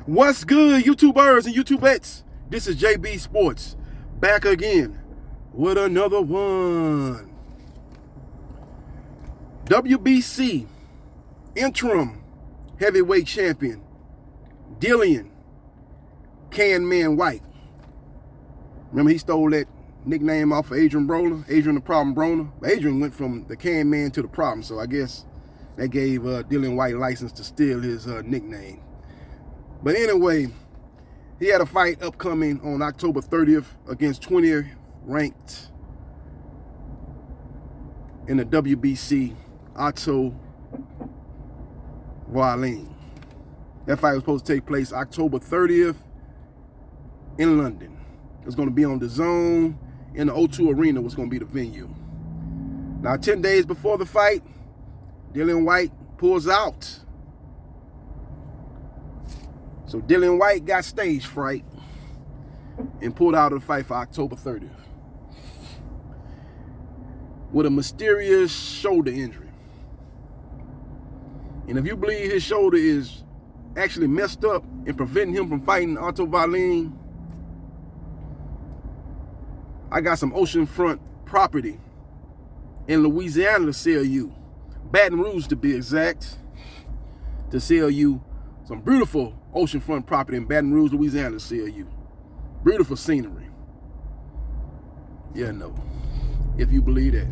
What's good, YouTubers and YouTubettes? This is JB Sports, back again with another one. WBC interim heavyweight champion, Dillian Whyte. Remember, he stole that nickname off of Adrian the Problem Broner. Adrian went from the Can Man to the Problem, so I guess that gave Dillian Whyte license to steal his nickname. But anyway, he had a fight upcoming on October 30th against 20th ranked in the WBC, Otto Wallin. That fight was supposed to take place October 30th in London. It was going to be on the Zone, in the O2 Arena was going to be the venue. Now, 10 days before the fight, Dillian Whyte pulls out. So Dillian Whyte got stage fright and pulled out of the fight for October 30th with a mysterious shoulder injury. And if you believe his shoulder is actually messed up and preventing him from fighting Otto Wallin, I got some oceanfront property in Louisiana to sell you. Baton Rouge to be exact, to sell you some beautiful oceanfront property in Baton Rouge, Louisiana to sell you. Beautiful scenery. Yeah, no. If you believe that.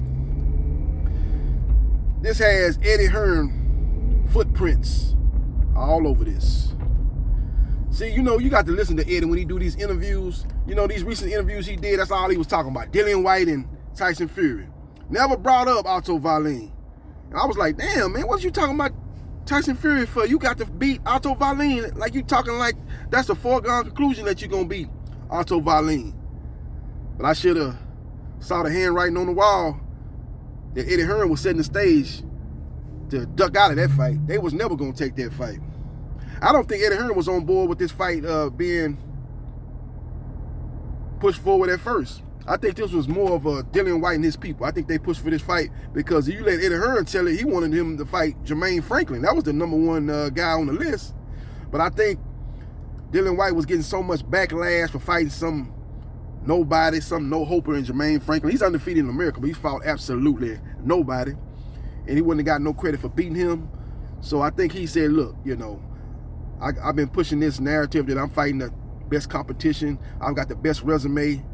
This has Eddie Hearn footprints all over this. See, you know, you got to listen to Eddie when he do these interviews. You know, these recent interviews he did, that's all he was talking about. Dillian Whyte and Tyson Fury. Never brought up Otto Wallin. And I was like, damn, man, what you talking about Tyson Fury for? You got to beat Otto Wallin. Like, you talking like that's a foregone conclusion that you're going to beat Otto Wallin. But I should have saw the handwriting on the wall that Eddie Hearn was setting the stage to duck out of that fight. They was never going to take that fight. I don't think Eddie Hearn was on board with this fight being pushed forward at first. I think this was more of a Dillian Whyte and his people. I think they pushed for this fight because you let Eddie Hearn tell it, he wanted him to fight Jermaine Franklin. That was the #1 guy on the list. But I think Dillian Whyte was getting so much backlash for fighting some nobody, some no-hoper in Jermaine Franklin. He's undefeated in America, but he's fought absolutely nobody. And he wouldn't have got no credit for beating him. So I think he said, look, you know, I've been pushing this narrative that I'm fighting the best competition. I've got the best resume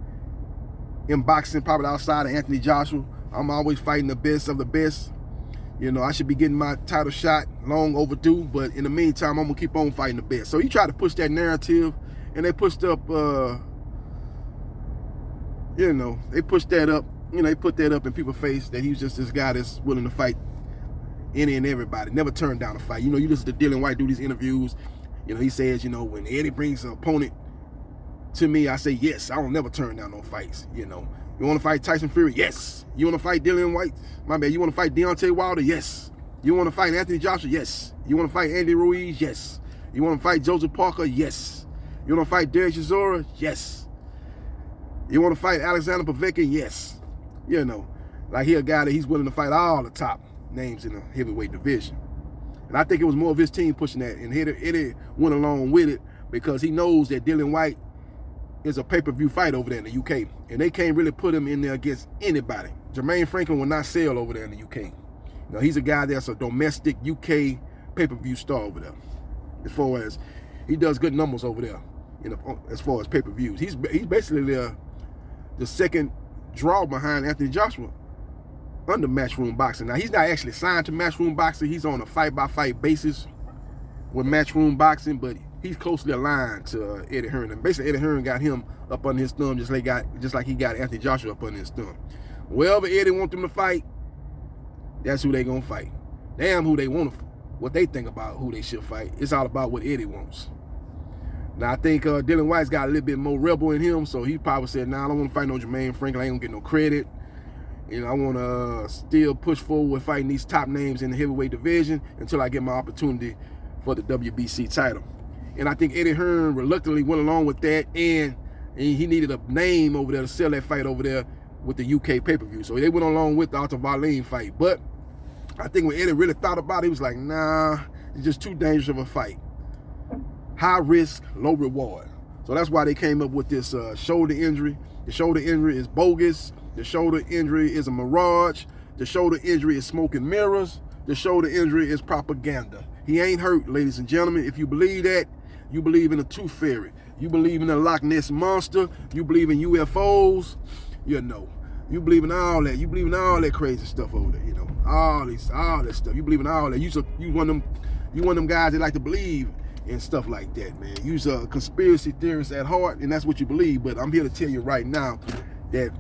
in boxing, probably outside of Anthony Joshua. I'm always fighting the best of the best. You know, I should be getting my title shot long overdue, but in the meantime, I'm gonna keep on fighting the best. So he tried to push that narrative, and they pushed up, you know, they pushed that up, you know, they put that up in people's face that he was just this guy that's willing to fight any and everybody, never turned down a fight. You know, you listen to Dillian Whyte do these interviews, you know, he says, you know, when Eddie brings an opponent to me, I say yes. I don't never turn down no fights. You know, you want to fight Tyson Fury? Yes. You want to fight Dillian Whyte? My bad. You want to fight Deontay Wilder? Yes. You want to fight Anthony Joshua? Yes. You want to fight Andy Ruiz? Yes. You want to fight Joseph Parker? Yes. You want to fight Derek Chisora? Yes. You want to fight Alexander Povetkin? Yes. You know, like he a guy that he's willing to fight all the top names in the heavyweight division. And I think it was more of his team pushing that, and Eddie went along with it because he knows that Dillian Whyte is a pay-per-view fight over there in the UK, and they can't really put him in there against anybody. Jermaine Franklin will not sell over there in the UK. You know, he's a guy that's a domestic UK pay-per-view star over there. As far as he does good numbers over there, you know, as far as pay-per-views, he's basically the second draw behind Anthony Joshua under Matchroom Boxing. Now, he's not actually signed to Matchroom Boxing. He's on a fight-by-fight basis with Matchroom Boxing, but he's closely aligned to Eddie Hearn. And basically, Eddie Hearn got him up under his thumb just like he got Anthony Joshua up under his thumb. Wherever Eddie wants them to fight, that's who they going to fight. Damn who they want to, what they think about who they should fight. It's all about what Eddie wants. Now, I think Dillian Whyte's got a little bit more rebel in him, so he probably said, nah, I don't want to fight no Jermaine Franklin. I ain't going to get no credit. You know, I want to still push forward with fighting these top names in the heavyweight division until I get my opportunity for the WBC title. And I think Eddie Hearn reluctantly went along with that, and he needed a name over there to sell that fight over there with the UK pay-per-view. So they went along with the Otto Wallin fight. But I think when Eddie really thought about it, he was like, nah, it's just too dangerous of a fight. high risk, low reward. So that's why they came up with this shoulder injury. The shoulder injury is bogus. The shoulder injury is a mirage. The shoulder injury is smoke and mirrors. The shoulder injury is propaganda. He ain't hurt, ladies and gentlemen. If you believe that, you believe in a tooth fairy. You believe in the Loch Ness monster. You believe in UFOs. You know, you believe in all that. You believe in all that crazy stuff over there. You know, all that stuff. You believe in all that. You one of them guys that like to believe in stuff like that, man. You's a conspiracy theorist at heart, and that's what you believe. But I'm here to tell you right now that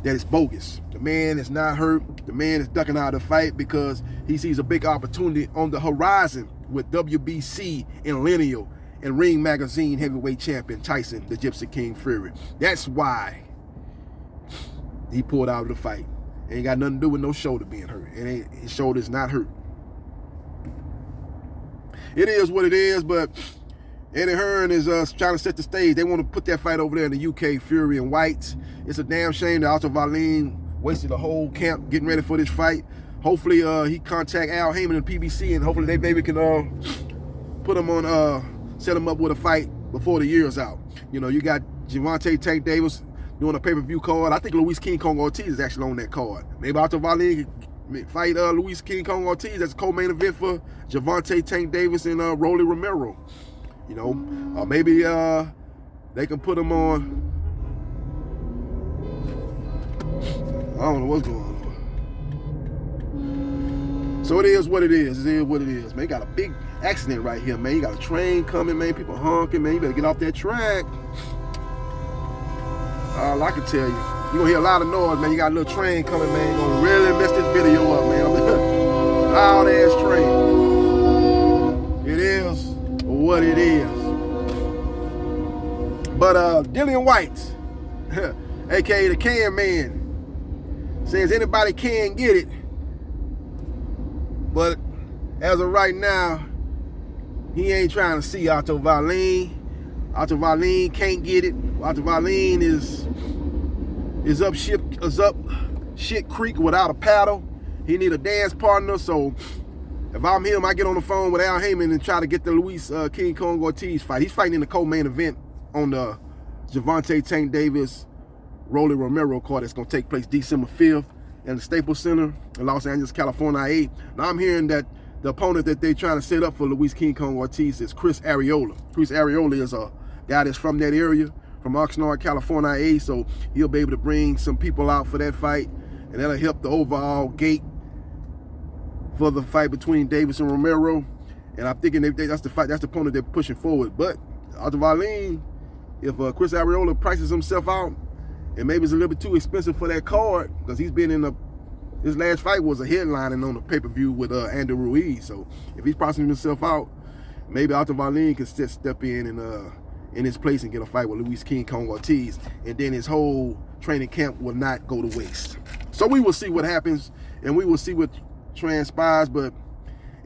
it's bogus. The man is not hurt. The man is ducking out of the fight because he sees a big opportunity on the horizon with WBC and Lineal and Ring Magazine heavyweight champion Tyson, the Gypsy King Fury. That's why he pulled out of the fight. Ain't got nothing to do with no shoulder being hurt. His shoulder's not hurt. It is what it is, but Eddie Hearn is trying to set the stage. They want to put that fight over there in the UK, Fury and Whyte. It's a damn shame that Otto Wallin wasted the whole camp getting ready for this fight. Hopefully he contact Al Heyman and PBC, and hopefully they maybe can put him on, set him up with a fight before the year's out. You know, you got Gervonta Tank Davis doing a pay-per-view card. I think Luis King Kong Ortiz is actually on that card. Maybe Otto Wallin can fight Luis King Kong Ortiz as a co-main event for Gervonta Tank Davis and Rolly Romero. You know, maybe they can put him on. I don't know what's going on. So it is what it is. It is what it is, man. You got a big accident right here, man. You got a train coming, man. People honking, man. You better get off that track. All I can tell you, you're going to hear a lot of noise, man. You got a little train coming, man. You're going to really mess this video up, man. Loud ass train. It is what it is. But Dillian Whyte, aka the Can Man, says anybody can get it. But as of right now, he ain't trying to see Otto Wallin. Otto Wallin can't get it. Otto Wallin is up shit creek without a paddle. He need a dance partner. So if I'm him, I get on the phone with Al Heyman and try to get the Luis King Kong Ortiz fight. He's fighting in the co-main event on the Gervonta Tank Davis Rolly Romero card that's going to take place December 5th in the Staples Center in Los Angeles, California, I-8. Now I'm hearing that the opponent that they're trying to set up for Luis King Kong Ortiz is Chris Arreola. Chris Arreola is a guy that's from that area, from Oxnard, California, I-8, so he'll be able to bring some people out for that fight, and that'll help the overall gate for the fight between Davis and Romero. And I'm thinking that's the fight, that's the opponent they're pushing forward. But Otto Wallin, if Chris Arreola prices himself out, and maybe it's a little bit too expensive for that card, because he's been in his last fight was a headlining on the pay-per-view with Andy Ruiz. So if he's pricing himself out, maybe Otto Wallin can step in his place and get a fight with Luis King Kong Ortiz, and then his whole training camp will not go to waste. So we will see what happens, and we will see what transpires. But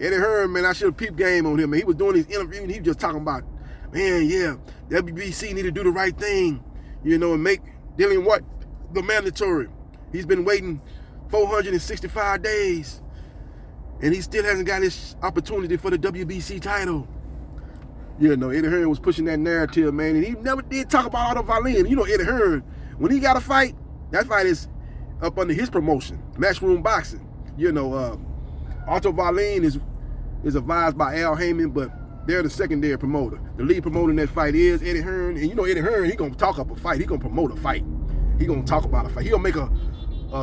Eddie Hearn, man, I should have peeped game on him, man. He was doing his interview, and he was just talking about, man, yeah, WBC need to do the right thing, you know, and make Dillian Whyte the mandatory. He's been waiting 465 days, and he still hasn't got his opportunity for the WBC title. You know, Eddie Hearn was pushing that narrative, man, and he never did talk about Otto Wallin. You know, Eddie Hearn, when he got a fight, that fight is up under his promotion, Matchroom Boxing. You know, Otto Wallin is advised by Al Heyman, but they're the secondary promoter. The lead promoter in that fight is Eddie Hearn, and you know Eddie Hearn, he gonna talk up a fight. He gonna promote a fight. He gonna talk about a fight. He gonna make a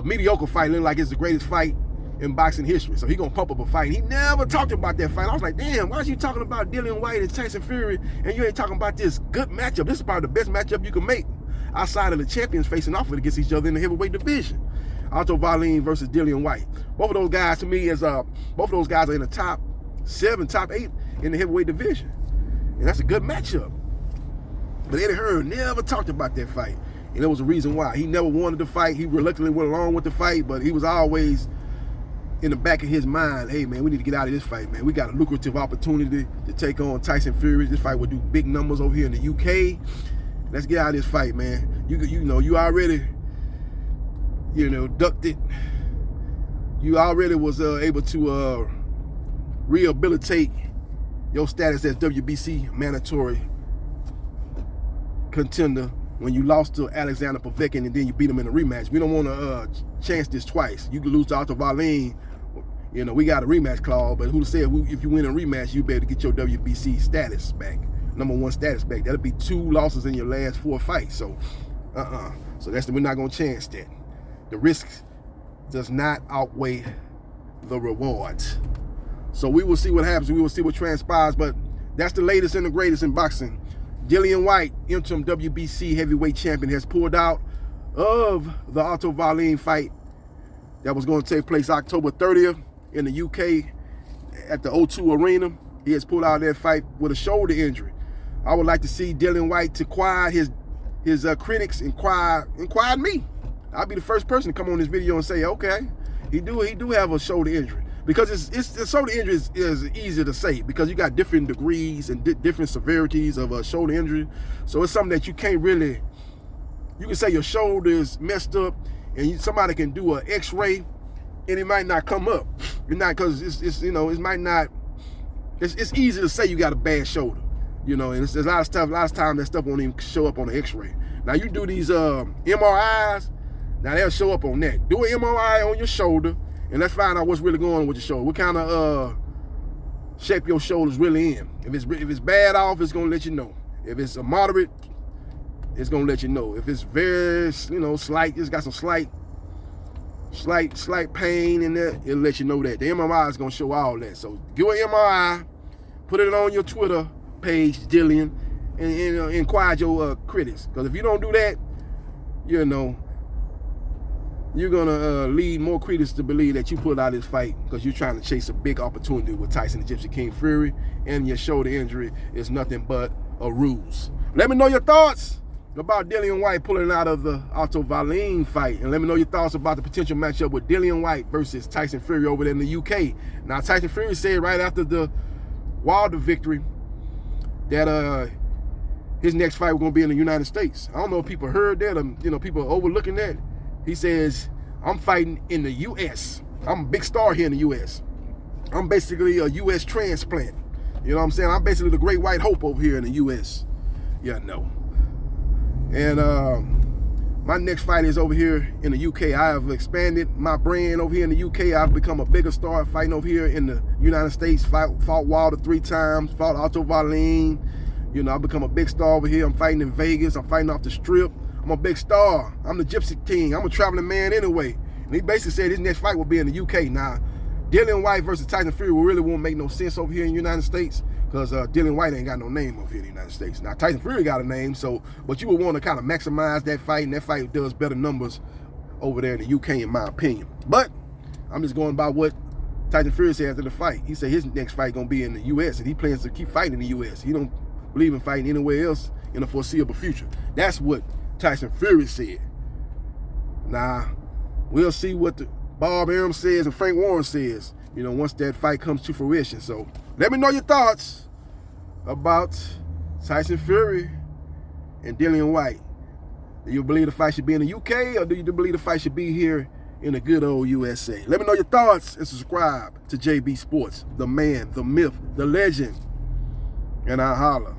mediocre fight look like it's the greatest fight in boxing history. So he gonna pump up a fight. He never talked about that fight. I was like, damn, why is you talking about Dillian Whyte and Tyson Fury, and you ain't talking about this good matchup? This is probably the best matchup you can make outside of the champions facing off against each other in the heavyweight division. Otto Wallin versus Dillian Whyte. Both of those guys, to me, both of those guys are in the top 7, top 8 in the heavyweight division, and that's a good matchup. But Eddie Hearn never talked about that fight, and there was a reason why. He never wanted to fight. He reluctantly went along with the fight, but he was always in the back of his mind, hey man, we need to get out of this fight, man. We got a lucrative opportunity to take on Tyson Fury. This fight would do big numbers over here in the UK. Let's get out of this fight, man. You know, you already, you know, ducked it. You already was able to rehabilitate your status as WBC mandatory contender when you lost to Alexander Povetkin and then you beat him in a rematch. We don't want to chance this twice. You could lose to Otto Wallin. You know, we got a rematch clause, but who said if you win a rematch, you better get your WBC status back, #1 status back. That'll be 2 losses in your last 4 fights. So, So we're not gonna chance that. The risk does not outweigh the rewards. So we will see what happens. We will see what transpires. But that's the latest and the greatest in boxing. Dillian Whyte, interim WBC heavyweight champion, has pulled out of the Otto Wallin fight that was going to take place October 30th in the UK at the O2 Arena. He has pulled out of that fight with a shoulder injury. I would like to see Dillian Whyte to quiet his critics and quiet me. I'll be the first person to come on this video and say, okay, he do have a shoulder injury. Because the shoulder injury is easy to say because you got different degrees and different severities of a shoulder injury. So it's something that you can't really, you can say your shoulder is messed up and somebody can do an x-ray and it might not come up. It's not, because it's easy to say you got a bad shoulder, you know, and there's a lot of times that stuff won't even show up on the x-ray. Now you do these MRIs, now they'll show up on that. Do an MRI on your shoulder and let's find out what's really going on with your shoulder. What kind of shape your shoulder's really in. If it's bad off, it's gonna let you know. If it's a moderate, it's gonna let you know. If it's very, slight, it's got some slight pain in there, it'll let you know that. The MRI is gonna show all that. So do an MRI, put it on your Twitter page, Dillian, and inquire your critics. Because if you don't do that, you're gonna lead more critics to believe that you pulled out this fight because you're trying to chase a big opportunity with Tyson the Gypsy King Fury, and your shoulder injury is nothing but a ruse. Let me know your thoughts about Dillian Whyte pulling out of the Otto Wallin fight, and let me know your thoughts about the potential matchup with Dillian Whyte versus Tyson Fury over there in the UK. Now, Tyson Fury said right after the Wilder victory that his next fight was gonna be in the United States. I don't know if people heard that, or people are overlooking that. He says, I'm fighting in the U.S. I'm a big star here in the U.S. I'm basically a U.S. transplant. You know what I'm saying? I'm basically the great white hope over here in the U.S. And my next fight is over here in the U.K. I have expanded my brand over here in the U.K. I've become a bigger star fighting over here in the United States. Fought Wilder 3 times, fought Otto Wallin. I've become a big star over here. I'm fighting in Vegas. I'm fighting off the Strip. I'm a big star. I'm the Gypsy King. I'm a traveling man anyway. And he basically said his next fight will be in the UK. Now, Dillian Whyte versus Tyson Fury really won't make no sense over here in the United States because Dillian Whyte ain't got no name over here in the United States. Now, Tyson Fury got a name, but you would want to kind of maximize that fight, and that fight does better numbers over there in the UK, in my opinion. But I'm just going by what Tyson Fury said after the fight. He said his next fight going to be in the US, and he plans to keep fighting in the US. He don't believe in fighting anywhere else in the foreseeable future. That's what Tyson Fury said. Now, we'll see what the Bob Arum says and Frank Warren says, once that fight comes to fruition. So let me know your thoughts about Tyson Fury and Dillian Whyte. Do you believe the fight should be in the UK, or do you believe the fight should be here in the good old USA? Let me know your thoughts and subscribe to JB Sports, the man, the myth, the legend, and I holla.